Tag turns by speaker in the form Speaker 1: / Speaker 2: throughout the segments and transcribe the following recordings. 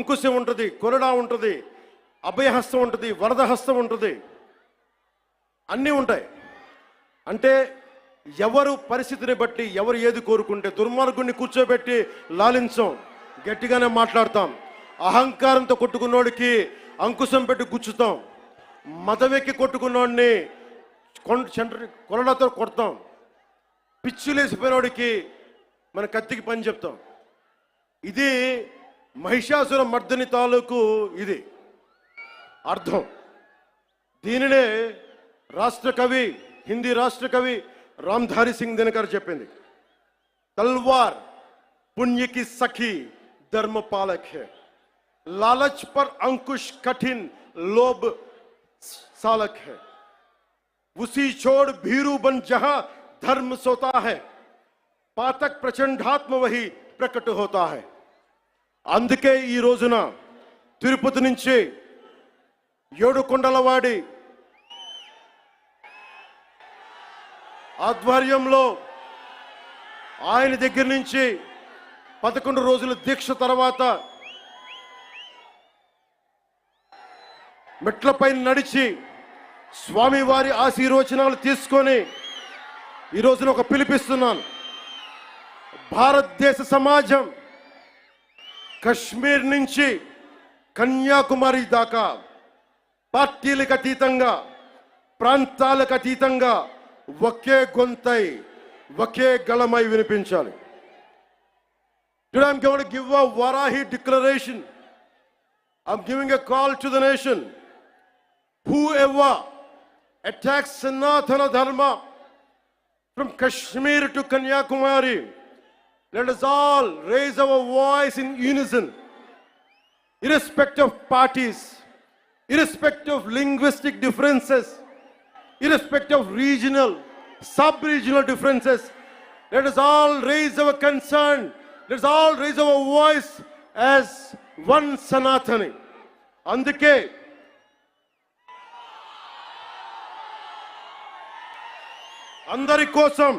Speaker 1: అంకుశం ఉంటుంది, కొరడా ఉంటుంది, అభయహస్తం ఉంటుంది, వరదహస్తం ఉంటుంది, అన్నీ ఉంటాయి. అంటే ఎవరు పరిస్థితిని బట్టి ఎవరు ఏది కోరుకుంటే, దుర్మార్గుడిని కూర్చోబెట్టి లాలించం, గట్టిగానే మాట్లాడతాం. అహంకారంతో కొట్టుకున్నోడికి అంకుశం పెట్టి గుచ్చుతాం. మదవెక్కి కొట్టుకున్నోడిని కొరడాతో కొడతాం. పిచ్చిలేసిపోయినోడికి మన కత్తికి పని చెప్తాం. ఇది మహిషాసుర మర్దని తాలూకు ఇది అర్థం. దీనినే రాష్ట్ర కవి, హిందీ రాష్ట్ర కవి రామ్ధారి సింగ్ దినకర్ చెప్పింది. तलवार पुण्य की सखी धर्म पालक है, लालच पर अंकुश कठिन लोभ सालक है, उसी छोड़ भीरू बन जहां धर्म सोता है, पातक प्रचंडात्म वही प्रकट होता है. అందుకే ఈ రోజున తిరుపతి నుంచి ఏడుకొండలవాడి ఆధ్వర్యంలో ఆయన దగ్గర నుంచి 11 రోజుల దీక్ష తర్వాత మెట్లపై నడిచి స్వామివారి ఆశీర్వచనాలు తీసుకొని ఈ రోజున ఒక పిలిపిస్తున్నాను. భారతదేశ సమాజం కశ్మీర్ నుంచి కన్యాకుమారి దాకా పార్టీలకు అతీతంగా, ప్రాంతాలకు అతీతంగా ఒకే గొంతై, ఒకే గళమై వినిపించాలి. Today I'm going to give a Varahi declaration. I'm giving a call to the nation. Whoever attacks Sanatana Dharma from Kashmir to Kanyakumari, let us all raise our voice in unison, irrespective of parties, irrespective of linguistic differences, irrespective of regional, sub-regional differences. Let us all raise our concern. Let us all raise our voice as one Sanatani. Andike అందరి కోసం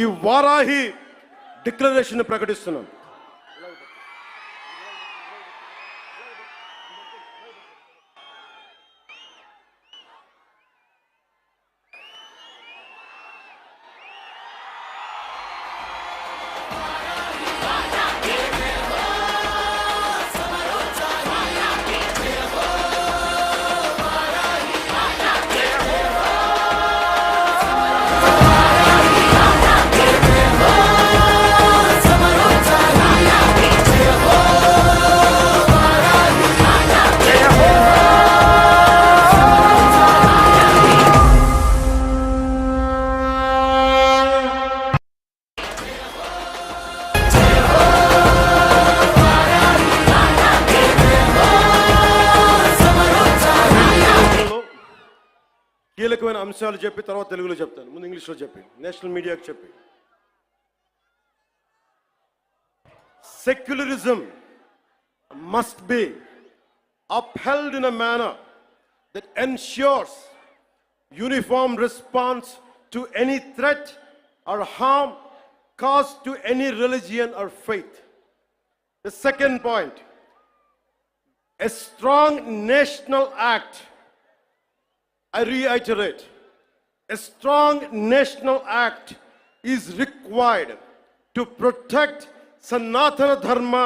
Speaker 1: ఈ Varahi declaration ప్రకటిస్తున్నాను. కీలకమైన అంశాలు చెప్పి తర్వాత తెలుగులో చెప్తాను. ముందు ఇంగ్లీష్లో చెప్పి నేషనల్ మీడియాకి చెప్పి. Secularism must be upheld in a manner that ensures uniform response to any threat or harm caused to any religion or faith. The second point, a strong national act, I reiterate, a strong national act is required to protect Sanatana Dharma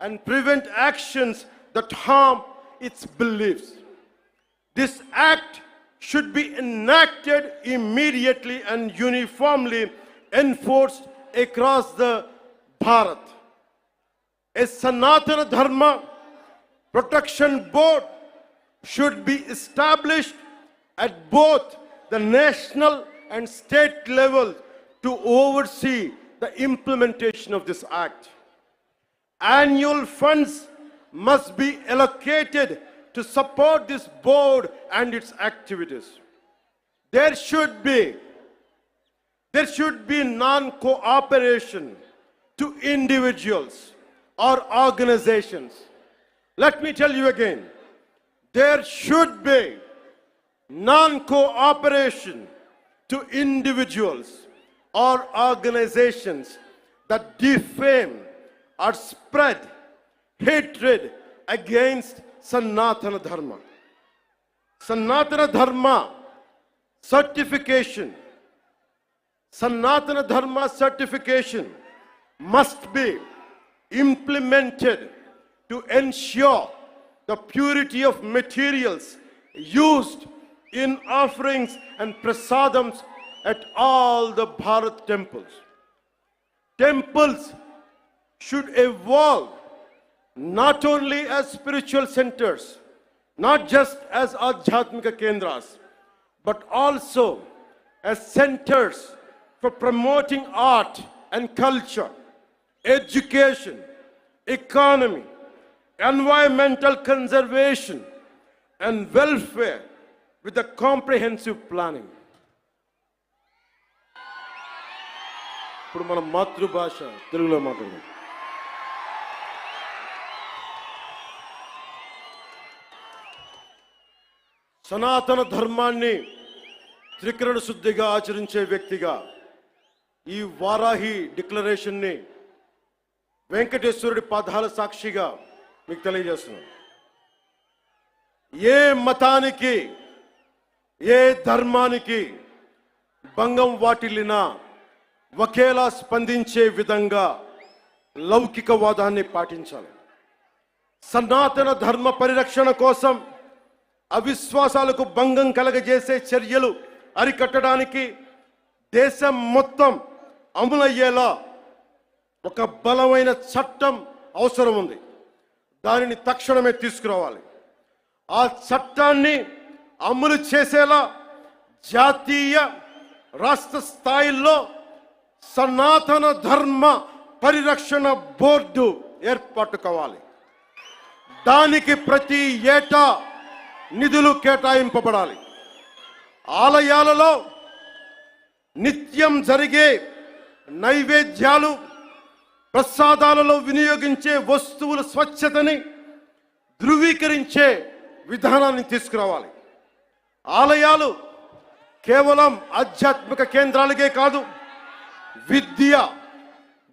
Speaker 1: and prevent actions that harm its beliefs. This act should be enacted immediately and uniformly enforced across the Bharat. A Sanatana Dharma Protection Board should be established at both the national and state level to oversee the implementation of this act. Annual funds must be allocated to support this board and its activities. There should be non-cooperation to individuals or organizations. Let me tell you again, there should be non-cooperation to individuals or organizations that defame or spread hatred against Sanatana Dharma. Sanatana Dharma certification. Sanatana Dharma certification must be implemented to ensure the purity of materials used in offerings and prasadams at all the Bharat temples. Temples should evolve not only as spiritual centers, not just as Adhyatmika Kendras, but also as centers for promoting art and culture, education, economy, environmental conservation, and welfare with a comprehensive planning. ఇప్పుడు మన మాతృభాష తెలుగులో మాట్లాడదాం. సనాతన ధర్మాన్ని త్రికరణ శుద్ధిగా ఆచరించే వ్యక్తిగా ఈ వారాహి డిక్లరేషన్ని వెంకటేశ్వరుడి పాదాల సాక్షిగా మీకు తెలియజేస్తున్నాను. ఏ మతానికి ఏ ధర్మానికి భంగం వాటిల్లినా ఒకేలా స్పందించే విధంగా లౌకికవాదాన్ని పాటించాలి. సనాతన ధర్మ పరిరక్షణ కోసం అవిశ్వాసాలకు భంగం కలగజేసే చర్యలు అరికట్టడానికి దేశం మొత్తం అమలయ్యేలా ఒక బలమైన చట్టం అవసరం ఉంది. దానిని తక్షణమే తీసుకురావాలి. ఆ చట్టాన్ని అమలు చేసేలా జాతీయ రాష్ట్ర స్థాయిల్లో సనాతన ధర్మ పరిరక్షణ బోర్డు ఏర్పాటు కావాలి. దానికి ప్రతి ఏటా నిధులు కేటాయింపబడాలి. ఆలయాలలో నిత్యం జరిగే నైవేద్యాలు, ప్రసాదాలలో వినియోగించే వస్తువుల స్వచ్ఛతని ధృవీకరించే విధానాన్ని తీసుకురావాలి. ఆలయాలు కేవలం ఆధ్యాత్మిక కేంద్రాలుగే కాదు,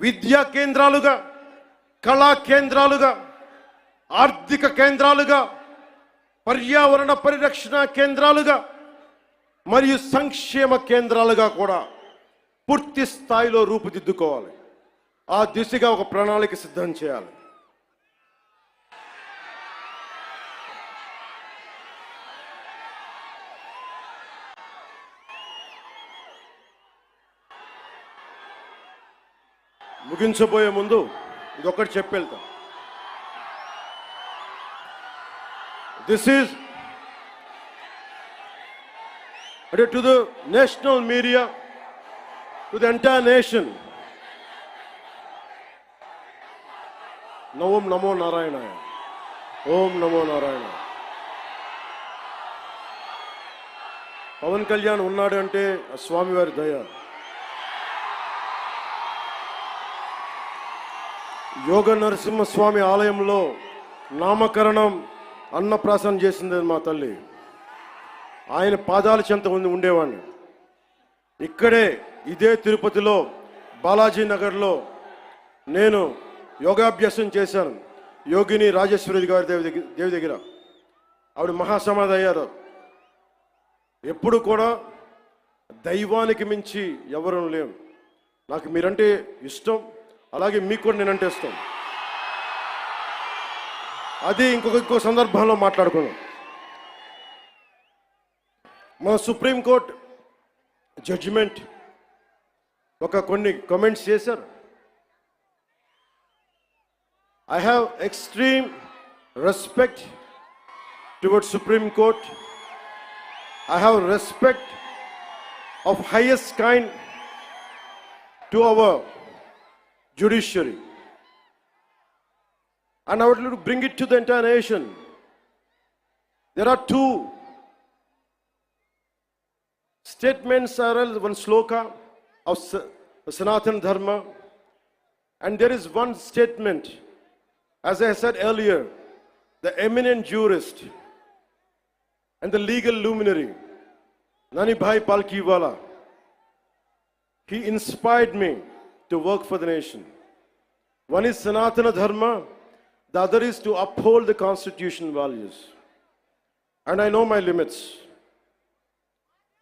Speaker 1: విద్యా కేంద్రాలుగా, కళా కేంద్రాలుగా, ఆర్థిక కేంద్రాలుగా, పర్యావరణ పరిరక్షణ కేంద్రాలుగా మరియు సంక్షేమ కేంద్రాలుగా కూడా పూర్తి స్థాయిలో రూపుదిద్దుకోవాలి. ఆ దిశగా ఒక ప్రణాళిక సిద్ధం చేయాలి. ముగించబోయే ముందు ఇదొకటి చెప్పెళ్తా. This is to the national media, to the entire nation. Om Namo Narayana. Om Namo Narayana. Pawan Kalyan ఉన్నాడు అంటే స్వామి వారి దయ. యోగ నరసింహ స్వామి ఆలయంలో నామకరణం అన్నప్రాసన చేసింది మా తల్లి. ఆయన పాదాల చెంత ఉండేవాడిని. ఇక్కడే ఇదే తిరుపతిలో బాలాజీ నగర్లో నేను యోగాభ్యాసం చేశాను. యోగిని రాజేశ్వరి గారి దేవి దగ్గర ఆవిడ మహాసమాధి అయ్యారు. ఎప్పుడు కూడా దైవానికి మించి ఎవరు లేం. నాకు మీరంటే ఇష్టం, అలాగే మీకు కూడా నేనంటే ఇష్టం. అది ఇంకో సందర్భంలో మాట్లాడుకున్నాం. మన సుప్రీంకోర్టు జడ్జిమెంట్ కొన్ని కామెంట్స్ చేశారు. I have extreme respect towards Supreme Court. I have respect of highest kind to our judiciary. And I would like to bring it to the entire nation. There are two statements, one sloka of Sanatana Dharma, and there is one statement, as I said earlier, the eminent jurist and the legal luminary, Nani Bhai Palkiwala, he inspired me to work for the nation. One is Sanatana Dharma, the other is to uphold the constitution values. And I know my limits.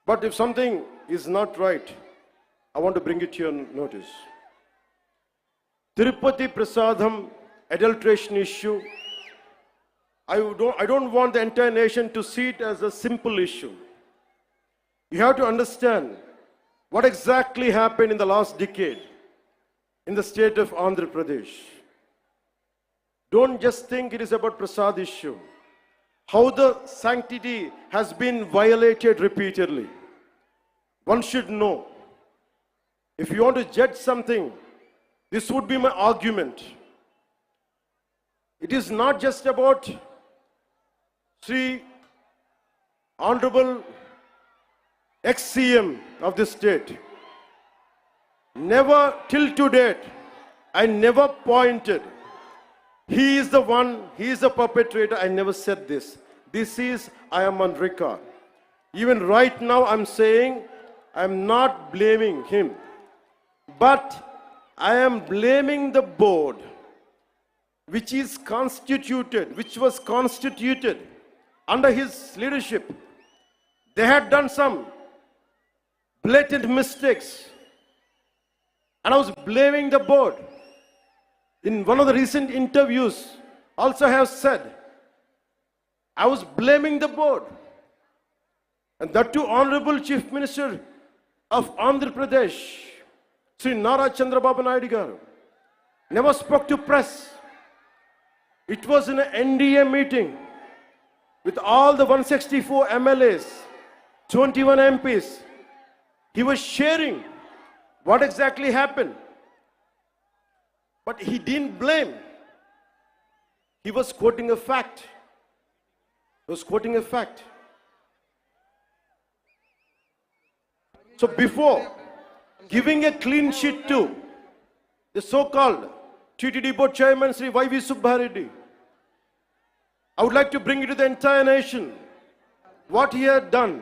Speaker 1: But if something is not right, I want to bring it to your notice. Tirupati Prasadam adulteration issue, I don't want the entire nation to see it as a simple issue. You have to understand what exactly happened in the last decade in the state of Andhra Pradesh. Don't just think it is about Prasad issue. How the sanctity has been violated repeatedly. One should know. If you want to judge something, this would be my argument. It is not just about Sri Honorable ex-CM of this state. Never till to date, I never pointed. He is the one, he is the perpetrator. I never said this. I am on record. Even right now I'm saying, I'm not blaming him. But I am blaming the board, which was constituted under his leadership. They had done some blatant mistakes. And I was blaming the board. In one of the recent interviews, also have said, I was blaming the board. And that too, Honorable Chief Minister of Andhra Pradesh, Sri Nara Chandrababu Naidu garu, never spoke to press. It was in an NDA meeting with all the 164 MLAs, 21 MPs. He was sharing what exactly happened. But he didn't blame. He was quoting a fact. So before giving a clean sheet to the so-called TTD board chairman, Sri Y.V. Subbareddy, I would like to bring it to the entire nation what he had done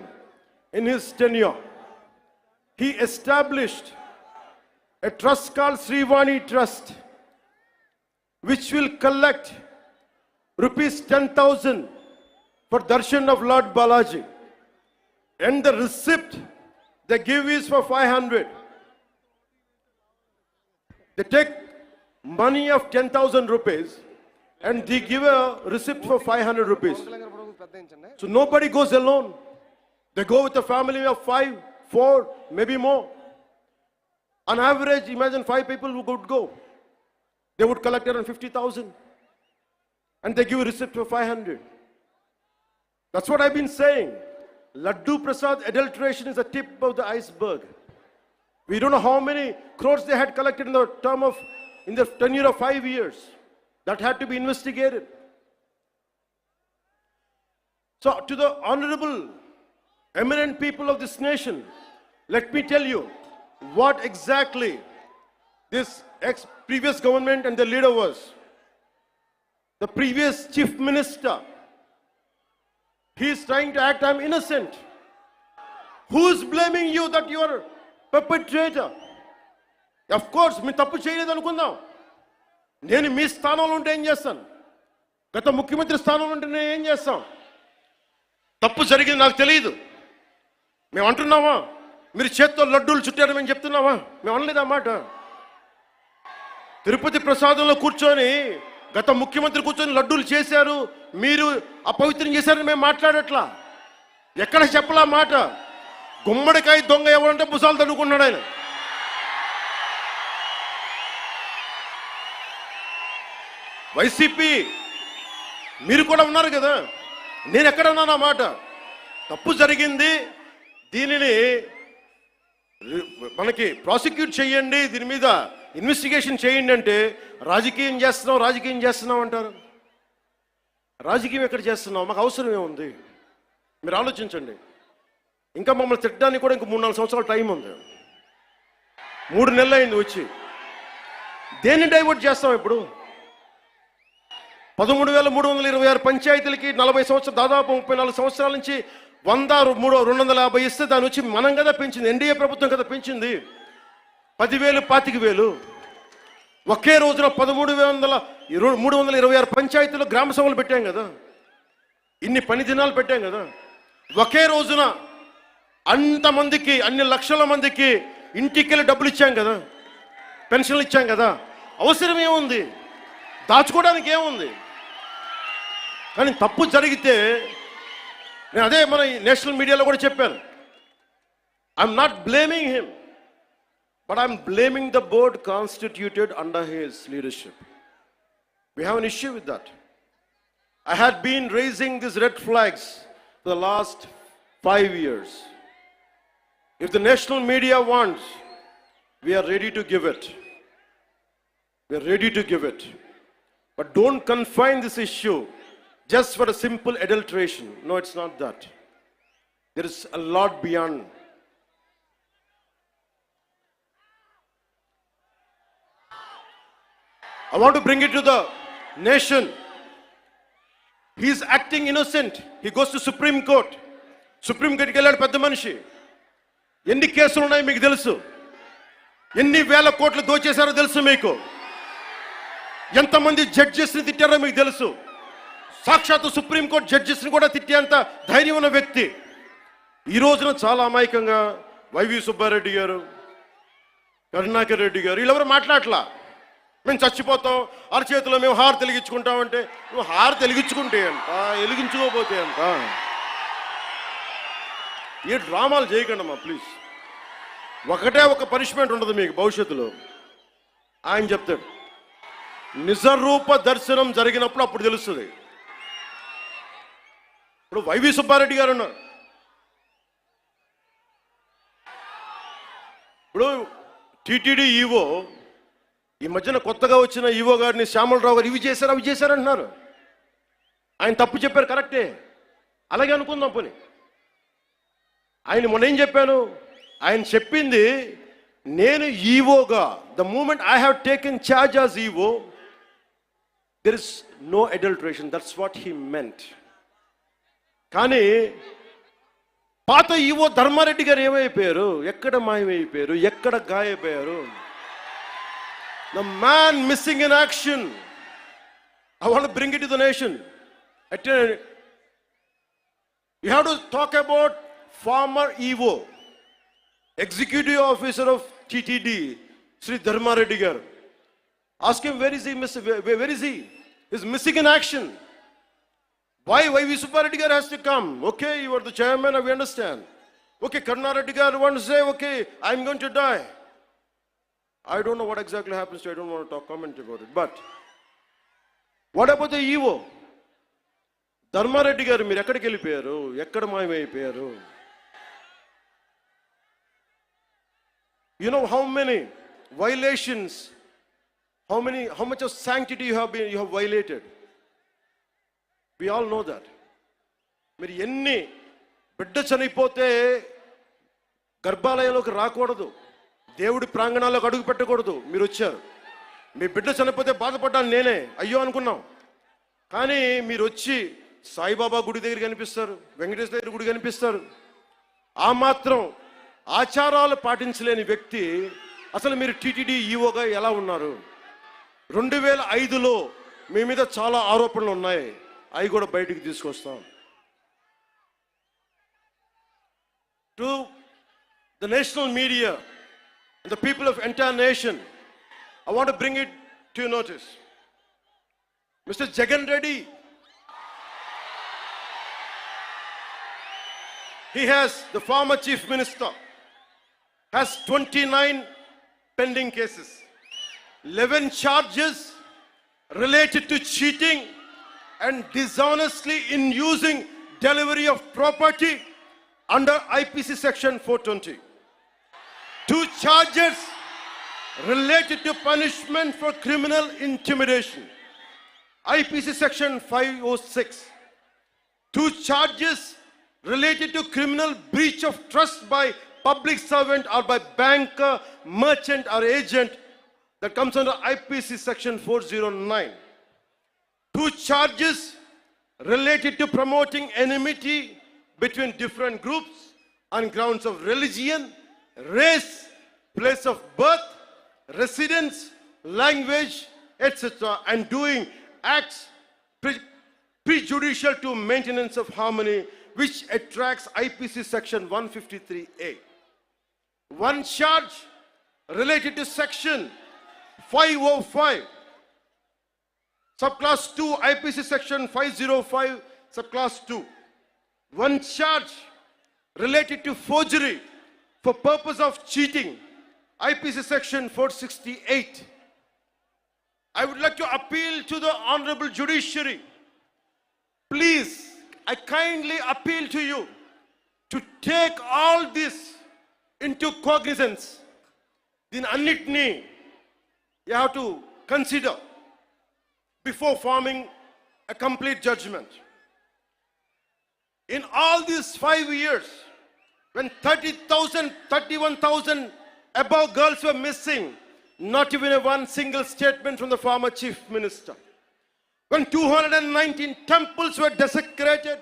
Speaker 1: in his tenure. He established a trust called Srivani Trust, which will collect rupees 10,000 for darshan of Lord Balaji. And the receipt they give is for 500. They take money of 10,000 rupees and they give a receipt for 500 rupees. So nobody goes alone. They go with a family of 5, 4, maybe more. On average, imagine 5 people who would go. They would collect around 50,000. And they give a receipt for 500. That's what I've been saying. Laddu Prasad adulteration is the tip of the iceberg. We don't know how many crores they had collected in the tenure of 5 years. That had to be investigated. So to the honorable, eminent people of this nation, let me tell you what exactly this previous government and the leader was. The previous chief minister, he is trying to act, I'm innocent. Who's blaming you that you are perpetrator? Of course, me tappu cheyaledu anukundam. Nenu mee sthanamlo unte em chestanu? Gata mukhyamantri sthanamlo unte nenu em chestam? తప్పు జరిగింది నాకు తెలియదు. మేము అంటున్నామా? మీరు చేత్తో లడ్డూలు చుట్టారు మేము చెప్తున్నామా? మేము అనలేదు ఆ మాట. తిరుపతి ప్రసాదంలో కూర్చొని గత ముఖ్యమంత్రి కూర్చొని లడ్డూలు చేశారు, మీరు అపవిత్రం చేశారని మేము మాట్లాడట్లా. ఎక్కడ చెప్పలా మాట. గుమ్మడికాయ దొంగ ఎవరంటే భుజాలు తడుకున్నాడు ఆయన. వైసీపీ మీరు కూడా ఉన్నారు కదా, నేను ఎక్కడ ఉన్నాను ఆ మాట. తప్పు జరిగింది, దీనిని మనకి ప్రాసిక్యూట్ చేయండి, దీని మీద ఇన్వెస్టిగేషన్ చేయండి అంటే రాజకీయం చేస్తున్నాం అంటారు. రాజకీయం ఎక్కడ చేస్తున్నాం? మాకు అవసరం ఏముంది? మీరు ఆలోచించండి. ఇంకా మమ్మల్ని తిట్టడానికి కూడా ఇంక 3-4 సంవత్సరాల టైం ఉంది. 3 నెలలు అయింది వచ్చి. దేన్ని డైవర్ట్ చేస్తాం ఇప్పుడు? 13,326 పంచాయతీలకి 40 సంవత్సరాలు, దాదాపు 34 సంవత్సరాల నుంచి 100-250 ఇస్తే దాని వచ్చి మనం కదా పెంచింది, ఎన్డీఏ ప్రభుత్వం కదా పెంచింది. 10,000 25,000. ఒకే రోజున 326 పంచాయతీలు గ్రామ సభలు పెట్టాం కదా, ఇన్ని పని దినాలు పెట్టాం కదా. ఒకే రోజున అంతమందికి, అన్ని లక్షల మందికి ఇంటికెళ్ళి డబ్బులు ఇచ్చాం కదా, పెన్షన్లు ఇచ్చాం కదా. అవసరం ఏముంది, దాచుకోవడానికి ఏముంది? కానీ తప్పు జరిగితే నేను అదే మన నేషనల్ మీడియాలో కూడా చెప్పాను, I'm not blaming him, but I'm blaming the board constituted under his leadership. We have an issue with that. I had been raising these red flags for the last 5 years. If the national media wants, we are ready to give it. We are ready to give it. But don't confine this issue just for a simple adulteration. No, it's not that. There is a lot beyond. I want to bring it to the nation. He is acting innocent. He goes to Supreme Court. Supreme Court కి వెళ్ళాడు పెద్ద మనిషి. ఎన్ని కేసులు ఉన్నాయి మీకు తెలుసు, ఎన్ని వేల కోట్లు దోచేశారో తెలుసు మీకు, ఎంతమంది జడ్జెస్ని తిట్టారో మీకు తెలుసు. సాక్షాత్తు సుప్రీంకోర్టు జడ్జెస్ని కూడా తిట్టేంత ధైర్యం ఉన్న వ్యక్తి. ఈ రోజున చాలా అమాయకంగా వైవి సుబ్బారెడ్డి గారు, కరుణాకర్ రెడ్డి గారు వీళ్ళెవరు మాట్లాడలా. మేము చచ్చిపోతాం, అరచేతిలో మేము హారు వెలిగించుకుంటామంటే, నువ్వు హారు వెలిగించుకుంటే అంట, వెలిగించుకోకపోతే అంట. ఏ డ్రామాలు చేయకండమ్మా ప్లీజ్. ఒకటే ఒక పనిష్మెంట్ ఉండదు మీకు భవిష్యత్తులో. ఆయన చెప్తాడు, నిజరూప దర్శనం జరిగినప్పుడు అప్పుడు తెలుస్తుంది. ఇప్పుడు వైవి సుబ్బారెడ్డి గారు ఉన్నారు. ఇప్పుడు టీటీడీ ఈవో, ఈ మధ్యన కొత్తగా వచ్చిన ఈవో గారిని శ్యామలరావు గారు ఇవి చేశారు అవి చేశారంటున్నారు. ఆయన తప్పు చెప్పారు, కరెక్టే, అలాగే అనుకుందాం పోనీ. ఆయన మొన్న ఏం చెప్పాను, ఆయన చెప్పింది నేను ఈవోగా, the moment I have taken charge as EO there is no adulteration, that's what he meant. కానీ పాత ఈవో ధర్మారెడ్డి గారు ఏమైపోయారు, ఎక్కడ మాయమైపోయారు, ఎక్కడ గాయపోయారు? The man missing in action. I want to bring it to the nation. You have to talk about former EVO, Executive Officer of TTD, Sri Dharma Reddy garu. Ask him, where is he? Where is he? He's missing in action. Why V. Subbareddy garu has to come? Okay, you are the chairman, we understand. Okay, Karuna Reddy garu wants to say, okay, I'm going to die. I don't know what exactly happens to, I don't want to comment about it. But what about the EVO? Dharmareddy గారు మీరు ఎక్కడికి వెళ్ళిపోయారు, ఎక్కడ మాయమైపోయారు? You know how many violations, how much of sanctity you have violated? We all know that. మీరు ఎన్ని బిడ్డ చనిపోతే గర్భాలయంలోకి రాకూడదు, దేవుడి ప్రాంగణాలకు అడుగు పెట్టకూడదు. మీరు వచ్చారు, మీ బిడ్డ చనిపోతే బాధపడ్డాను నేనే, అయ్యో అనుకున్నాం. కానీ మీరు వచ్చి సాయిబాబా గుడి దగ్గర కనిపిస్తారు, వెంకటేశ్వర దగ్గర గుడి కనిపిస్తారు. ఆ మాత్రం ఆచారాలు పాటించలేని వ్యక్తి అసలు మీరు టీటీడీ ఈవోగా ఎలా ఉన్నారు? 2005లో మీ మీద చాలా ఆరోపణలు ఉన్నాయి, అవి కూడా బయటికి తీసుకొస్తాం. To the national media and the people of entire nation, I want to bring it to your notice. Mr. Jagan Reddy, he has, the former chief minister, has 29 pending cases, 11 charges related to cheating and dishonestly in using delivery of property under IPC section 420. 2 charges related to punishment for criminal intimidation, IPC section 506. 2 charges related to criminal breach of trust by public servant or by banker, merchant or agent, that comes under IPC section 409. 2 charges related to promoting enmity between different groups on grounds of religion, race, place of birth, residence, language, etc., and doing acts prejudicial to maintenance of harmony, which attracts IPC section 153A. One charge related to section 505, subclass 2, IPC section 505, subclass 2. One charge related to forgery for purpose of cheating, IPC section 468. I would like to appeal to the Honorable Judiciary. Please, I kindly appeal to you to take all this into cognizance. Then annitni you have to consider before forming a complete judgment. In all these 5 years, when 30,000, 31,000 above girls were missing, not even one single statement from the former chief minister. When 219 temples were desecrated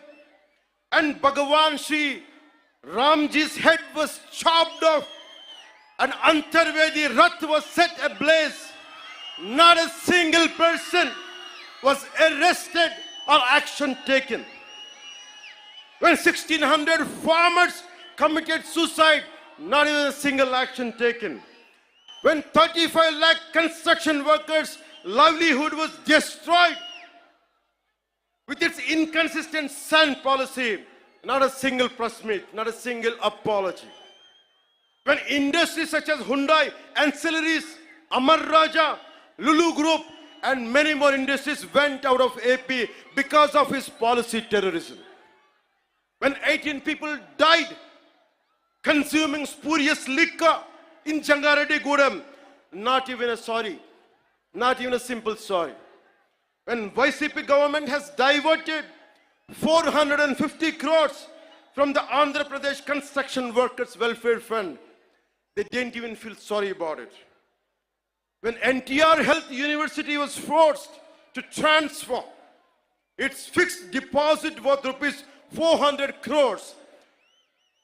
Speaker 1: and Bhagavan Sri Ramji's head was chopped off and Antarvedi Rath was set ablaze, not a single person was arrested or action taken. When 1,600 farmers committed suicide, not even a single action taken. When 35 lakh construction workers' livelihood was destroyed with its inconsistent sand policy, not a single press meet, not a single apology. When industries such as Hyundai, Ancillaries, Amar Raja, Lulu Group, and many more industries went out of AP because of his policy terrorism. When 18 people died consuming spurious liquor in Jangareddy Gudam, not even a sorry, not even a simple sorry. When YCP government has diverted 450 crores from the Andhra Pradesh Construction Workers Welfare Fund, they didn't even feel sorry about it. When NTR Health University was forced to transfer its fixed deposit worth rupees 400 crores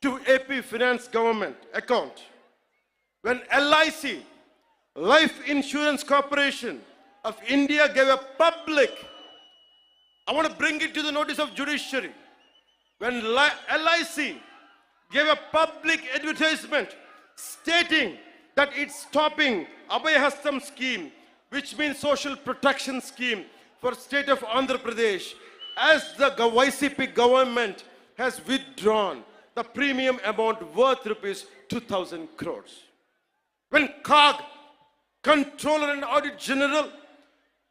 Speaker 1: to AP Finance Government account. When LIC, Life Insurance Corporation of India, gave a public, I want to bring it to the notice of judiciary. When LIC gave a public advertisement stating that it's stopping Abhayahastam scheme, which means social protection scheme for state of Andhra Pradesh, as the YCP government has withdrawn the premium amount worth rupees 2,000 crores. When COG, Controller and Audit General,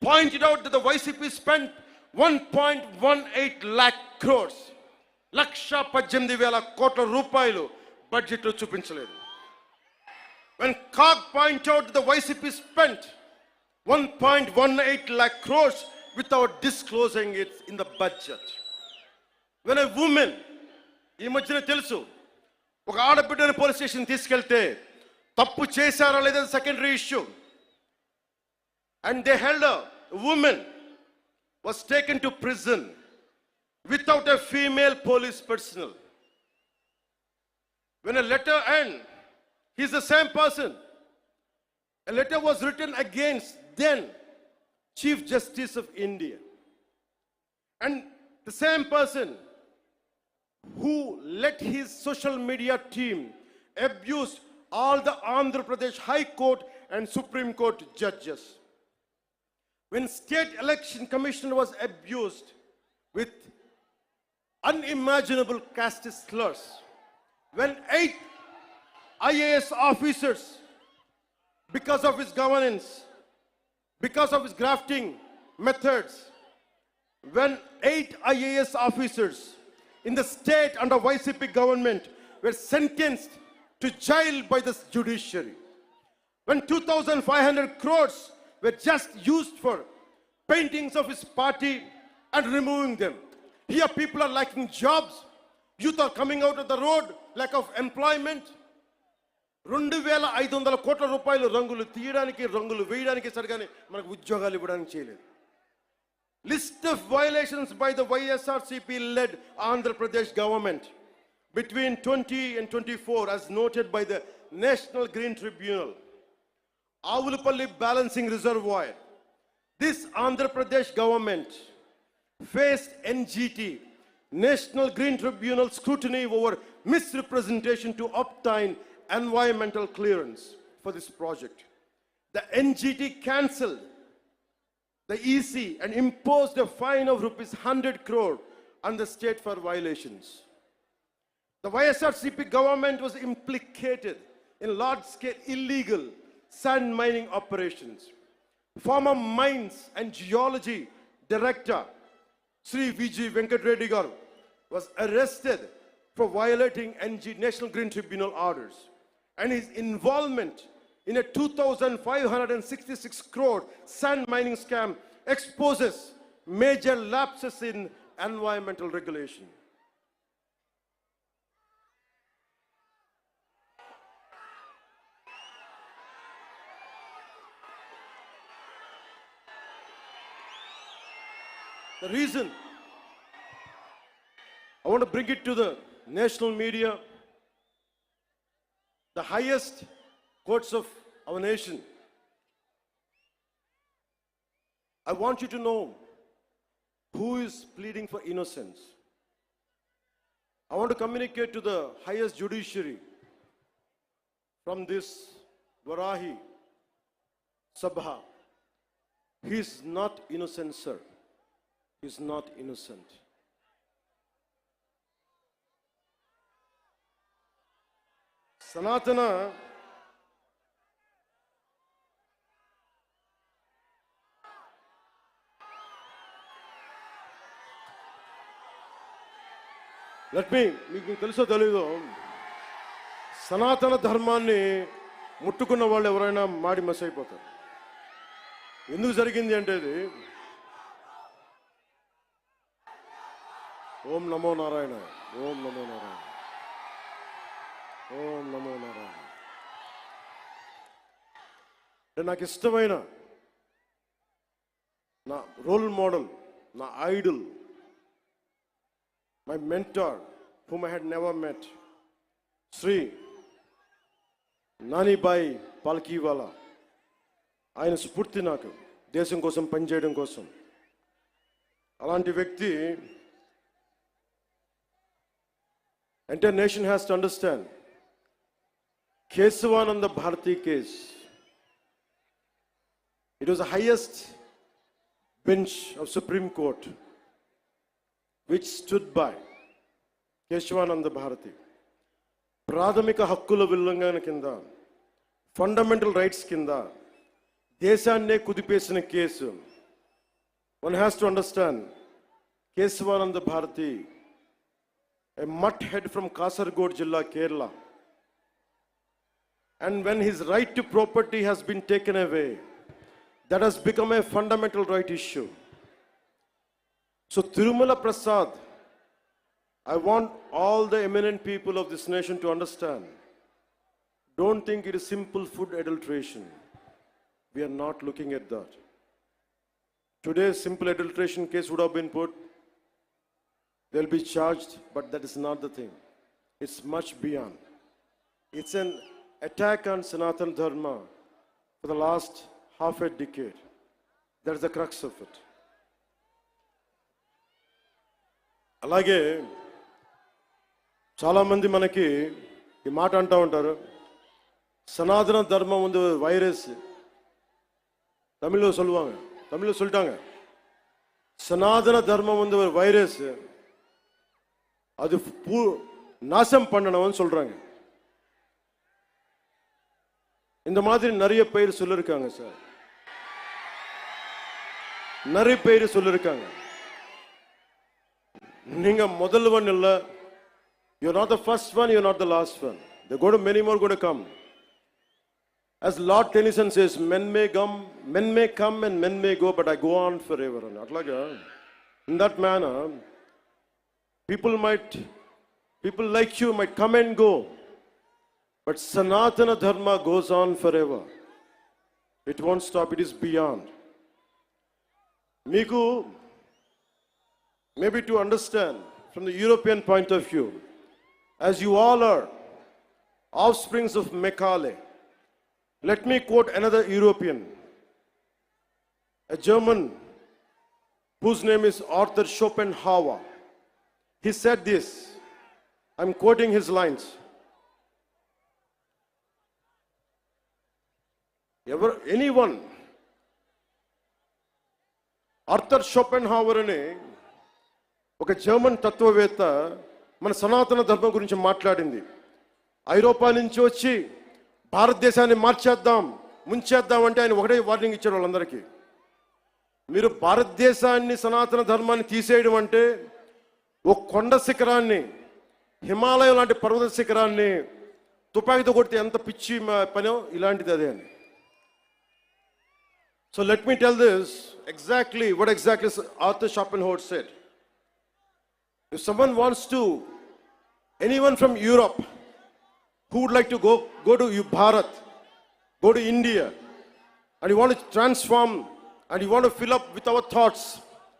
Speaker 1: pointed out that the YCP spent 1.18 lakh crores, Laksha 18,000 kotla rupailu budget lo chupinchaledu. When COG pointed out that the YCP spent 1.18 lakh crores without disclosing it in the budget. When a woman, ఈ మధ్యన తెలుసు, ఒక ఆడబిడ్డను police station తీసుకెళ్తే తప్పు చేశారా లేదా secondary issue. And they held a woman was taken to prison without a female police personnel. When a letter and he's the same person, a letter was written against then Chief Justice of India, and the same person who let his social media team abuse all the Andhra Pradesh High Court and Supreme Court judges. When State Election Commission was abused with unimaginable caste slurs, when 8 IAS officers, because of his governance, because of his grafting methods, when 8 IAS officers in the state under YCP government were sentenced to jail by the judiciary, when 2,500 crores were just used for paintings of his party and removing them. Here people are lacking jobs, youth are coming out of the road, lack of employment. 2,500 కోట్ల రూపాయలు రంగులు తీయడానికి రంగులు వేయడానికి సరిగానే మనకు ఉద్యోగాలు ఇవ్వడానికి చేయలేదు. List of violations by the YSRCP-led Andhra Pradesh government between 20 and 24, as noted by the National Green Tribunal. Avulapalli Balancing Reservoir. This Andhra Pradesh government faced NGT, National Green Tribunal scrutiny over misrepresentation to obtain environmental clearance for this project. The NGT cancelled the EC and imposed a fine of rupees 100 crore on the state for violations. The YSRCP government was implicated in large-scale illegal sand mining operations. Former Mines and Geology Director Sri V.G. Venkat Reddy Garu was arrested for violating National Green Tribunal orders, and his involvement in a 2,566 crore sand mining scam exposes major lapses in environmental regulation. The reason I want to bring it to the national media, the highest courts of our nation. I want you to know who is pleading for innocence. I want to communicate to the highest judiciary from this Varahi Sabha. He is not innocent, sir. He is not innocent. Sanatana మీకు తెలుసో తెలీదో సనాతన ధర్మాన్ని ముట్టుకున్న వాళ్ళు ఎవరైనా మాడి మస్ అయిపోతారు. ఎందుకు జరిగింది అంటే ఇది ఓం నమో నారాయణ, ఓం నమో నారాయణ, ఓం నమో నారాయణ. అంటే నాకు ఇష్టమైన నా రోల్ మోడల్, నా Idol, my mentor, whom I had never met, Sri Nani Bai Palkiwala. ఆయన స్ఫూర్తి నాకు దేశం కోసం పనిచేయడం కోసం. అలాంటి వ్యక్తి, entire nation has to understand, Kesavananda Bharati case, it was the highest bench of Supreme Court which stood by Kesavananda Bharati. ప్రాథమిక హక్కుల ఉల్లంఘన కింద, ఫండమెంటల్ రైట్స్ కింద దేశాన్నే కుదిపేసిన case. One has to understand, Kesavananda Bharati, a mutt head from Kasaragod Jilla, Kerala, and when his right to property has been taken away, that has become a fundamental right issue. So Tirumala Prasad, I want all the eminent people of this nation to understand, don't think it is simple food adulteration. We are not looking at that. Today's simple adulteration case would have been put, they'll be charged, but that is not the thing. It's much beyond. It's an attack on Sanatana Dharma for the last half a decade. That's the crux of it. అలాగే చాలామంది మనకి ఈ మాట అంటూ ఉంటారు, సనాతన ధర్మం வந்து வைரஸ். தமிழில் சொல்லுவாங்க, தமிழில் சொல்லிட்டாங்க, சனாதன தர்மம் வந்து ஒரு வைரஸ், அது நாசம் பண்ணணும்னு சொல்றாங்க. இந்த மாதிரி நிறைய பேர் சொல்லிருக்காங்க சார், நிறைய பேர் சொல்லிருக்காங்க. நீங்க முதல்வன் இல்ல, you're not the first one, you're not the last one. There are many more going to come. As Lord Tennyson says, men may come and men may go, but I go on forever. In that manner, people like you might come and go, but Sanatana Dharma goes on forever. It won't stop, it is beyond. Miku, maybe to understand from the European point of view, as you all are offsprings of Mekale, Let me quote another European, a German whose name is Arthur Schopenhauer. He said this, I'm quoting his lines. Anyone, Arthur Schopenhauer అనే ఒక German తత్వవేత్త మన సనాతన ధర్మం గురించి మాట్లాడింది. ఐరోపా నుంచి వచ్చి భారతదేశాన్ని మార్చేద్దాం, ముంచేద్దాం అంటే ఆయన ఒకటే వార్నింగ్ ఇచ్చారు వాళ్ళందరికీ. మీరు భారతదేశాన్ని, సనాతన ధర్మాన్ని తీసేయడం అంటే ఒక కొండ శిఖరాన్ని, హిమాలయం లాంటి పర్వత శిఖరాన్ని తుపాకీతో కొడితే ఎంత పిచ్చి పనో ఇలాంటిది అదే అని. So let me tell this exactly what exactly Arthur Schopenhauer said. If someone wants to, anyone from Europe who would like to go to Bharat, go to India, and you want to transform and you want to fill up with our thoughts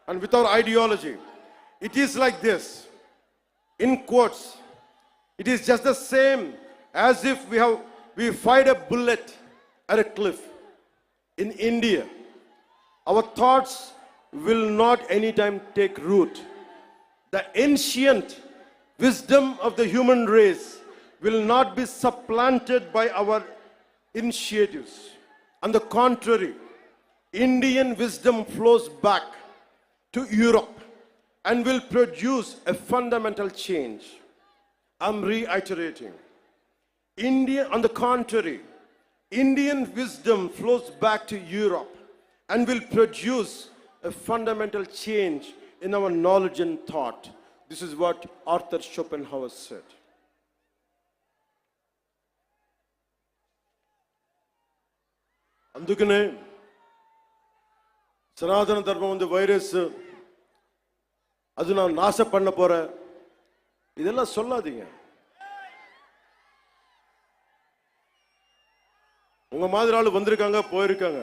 Speaker 1: and with our ideology, it is like this. In quotes, it is just the same as if we fired a bullet at a cliff. In India, our thoughts will not anytime take root. The ancient wisdom of the human race will not be supplanted by our initiatives. On the contrary, Indian wisdom flows back to Europe and will produce a fundamental change. I'm reiterating. On the contrary, Indian wisdom flows back to Europe and will produce a fundamental change in our knowledge and thought. This is what Arthur Schopenhauer said. అందుకనే సనాతన ధర్మం ఉంది virus, அது நான் நாச பண்ண போறேன், இதெல்லாம் சொல்லாதீங்க. உங்க மாதிரி ஆளு வந்திருக்காங்க, போயிருக்காங்க.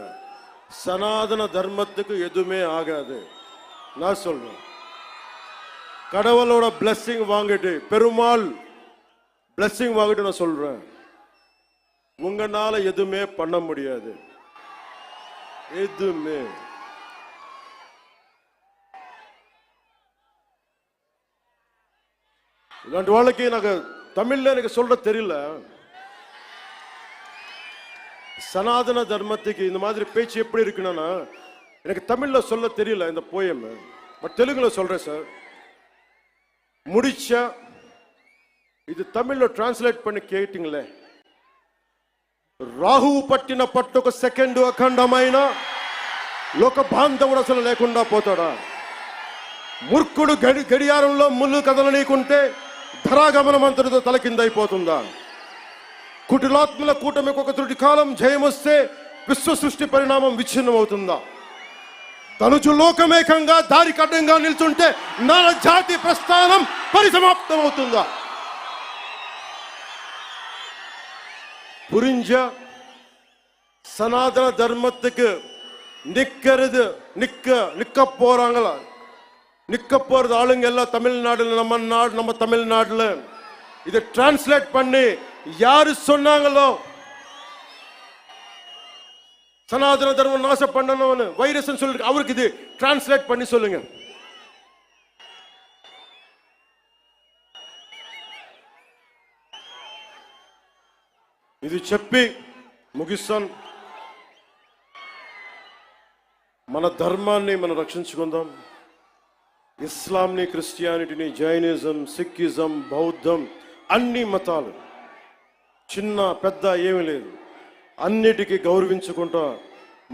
Speaker 1: சனாதன தர்மத்துக்கு எதுவுமே ஆகாது. நான் சொல்றேன், கடவுளோட பிளெஸிங் வாங்கிட்டு, பெருமாள் பிளெஸிங் வாங்கிட்டு நான் சொல்றேன், உங்களால எதுவுமே பண்ண முடியாது. எதுவுமே. இல்லாண்டி வாழ்க்கை எனக்கு தமிழ்ல எனக்கு சொல்ற தெரியல. சனாதன தர்மத்துக்கு இந்த மாதிரி பேச்சு எப்படி இருக்குன்னா எனக்கு தமிழ்ல சொல்ல தெரியல இந்த போயம், பட் தெலுங்குல சொல்றேன் சார். முடிச்சா ఇది తమిళ్లో ట్రాన్స్లేట్ பண்ணி కేటింగ్లే. రాహువు పట్టిన పట్టొక సెకండ్ అఖండమైన లోక బాంధవుడు అసలు లేకుండా పోతాడా? మూర్ఖుడు గడియారంలో ముళ్ళు కదలనీకుంటే ధరాగమనం అంతటితో తలకిందైపోతుందా? కుటిలాత్మల కూటమికి ఒక త్రుటి కాలం జయమొస్తే విశ్వ సృష్టి పరిణామం విచ్ఛిన్నం అవుతుందా? తనుచు లోకమేకంగా దారి కడ్డంగా నిల్చుంటే నర జాతి ప్రస్థానం పరిసమాప్తం అవుతుందా? புரிஞ்ச சனாதன தர்மத்துக்கு நிக்கிறது நிக்க போறாங்களா? நிக்க போறது ஆளுங்க எல்லாம் தமிழ்நாடுல, நம்ம தமிழ்நாடுல. இதை டிரான்ஸ்லேட் பண்ணி யாரு சொன்னாங்களோ சனாதன தர்மம் நாசம் பண்ணணும்னு வைரஸ் சொல்லி அவருக்கு இது டிரான்ஸ்லேட் பண்ணி சொல்லுங்க. ఇది చెప్పి ముగిస్తాను. మన ధర్మాన్ని మనం రక్షించుకుందాం. ఇస్లాంని, క్రిస్టియానిటీని, జైనిజం, సిక్కిజం, బౌద్ధం, అన్ని మతాలు చిన్న పెద్ద ఏమీ లేదు, అన్నిటికీ గౌరవించుకుంటా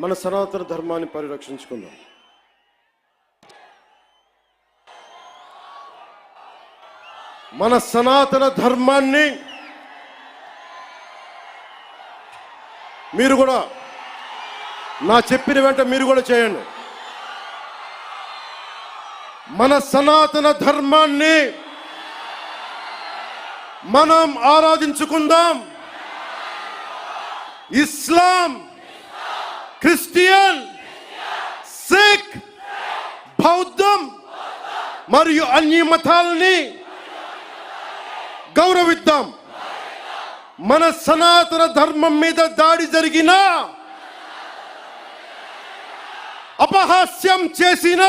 Speaker 1: మన సనాతన ధర్మాన్ని పరిరక్షించుకుందాం. మన సనాతన ధర్మాన్ని మీరు కూడా నా చెప్పిన వెంట మీరు కూడా చేయండి. మన సనాతన ధర్మాన్ని మనం ఆరాధించుకుందాం. ఇస్లాం, క్రిస్టియన్, సిక్, బౌద్ధం మరియు అన్ని మతాలని గౌరవిద్దాం. మన సనాతన ధర్మం మీద దాడి జరిగినా, అపహాస్యం చేసిన,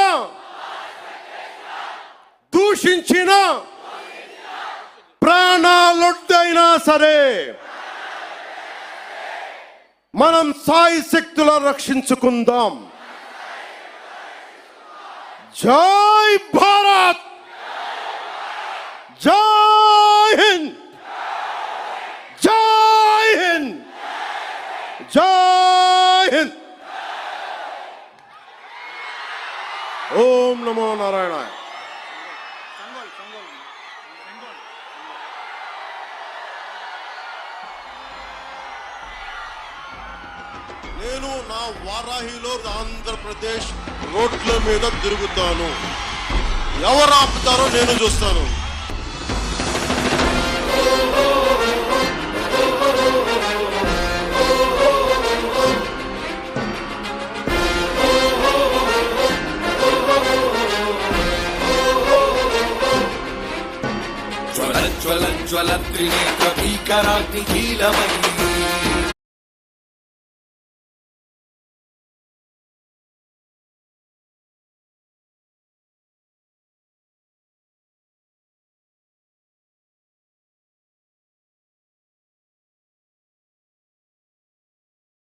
Speaker 1: దూషించిన, ప్రాణాలొడ్డైనా సరే మనం సాయి శక్తుల రక్షించుకుందాం. జై భారత్, జై హింద్, జై హింద్, జై హింద్. ఓం నమో నారాయణాయ. నేను నా వారాహిలో ఆంధ్రప్రదేశ్ రోడ్ల మీద తిరుగుతాను. ఎవరు ఆపుతారో నేను చూస్తాను.
Speaker 2: జ్వల జ్వల జ్వల త్రినేత్ర భీకరాగ్ని కీలమై